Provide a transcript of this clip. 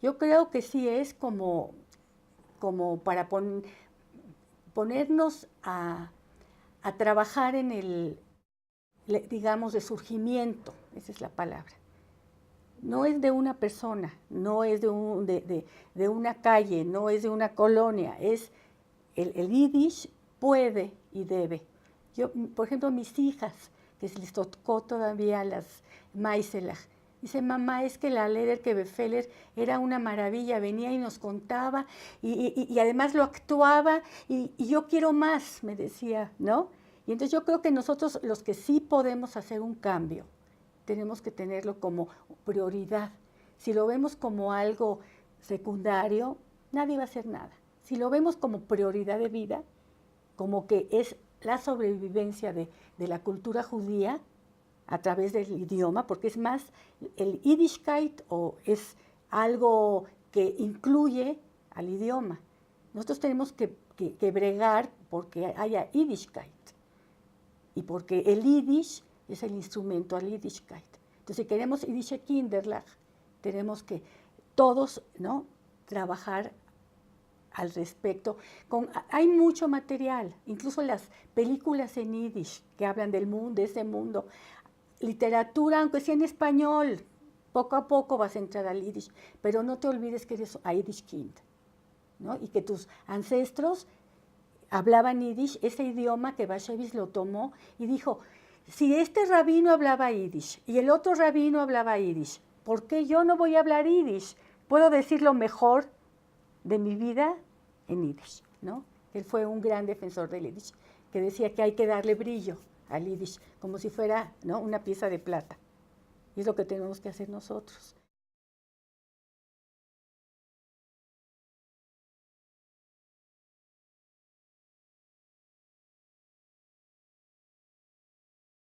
Yo creo que sí es como para ponernos a trabajar en el, digamos, resurgimiento, esa es la palabra. No es de una persona, no es de una calle, no es de una colonia, es el yiddish puede y debe. Yo, por ejemplo, mis hijas, que se les tocó todavía las Maiselach, dice, mamá, es que la Lederke-Befeller era una maravilla, venía y nos contaba, y además lo actuaba, y yo quiero más, me decía, ¿no? Y entonces yo creo que nosotros, los que sí podemos hacer un cambio, tenemos que tenerlo como prioridad. Si lo vemos como algo secundario, nadie va a hacer nada. Si lo vemos como prioridad de vida, como que es la sobrevivencia de la cultura judía a través del idioma, porque es más el Yiddishkeit o es algo que incluye al idioma. Nosotros tenemos que bregar porque haya Yiddishkeit y porque el Yiddish es el instrumento al Yiddishkeit. Entonces, si queremos Yiddische Kinderlach, tenemos que todos, ¿no?, trabajar al respecto. Hay mucho material, incluso las películas en Yiddish que hablan del mundo, de ese mundo. Literatura, aunque sea en español, poco a poco vas a entrar al Yiddish, pero no te olvides que eres Yiddish Kind, ¿no? Y que tus ancestros hablaban Yiddish, ese idioma que Bashevis lo tomó y dijo, si este rabino hablaba Yiddish y el otro rabino hablaba Yiddish, ¿por qué yo no voy a hablar Yiddish? Puedo decir lo mejor de mi vida en Yiddish, ¿no? Él fue un gran defensor del Yiddish, que decía que hay que darle brillo al Yiddish, como si fuera, ¿no?, una pieza de plata. Y es lo que tenemos que hacer nosotros.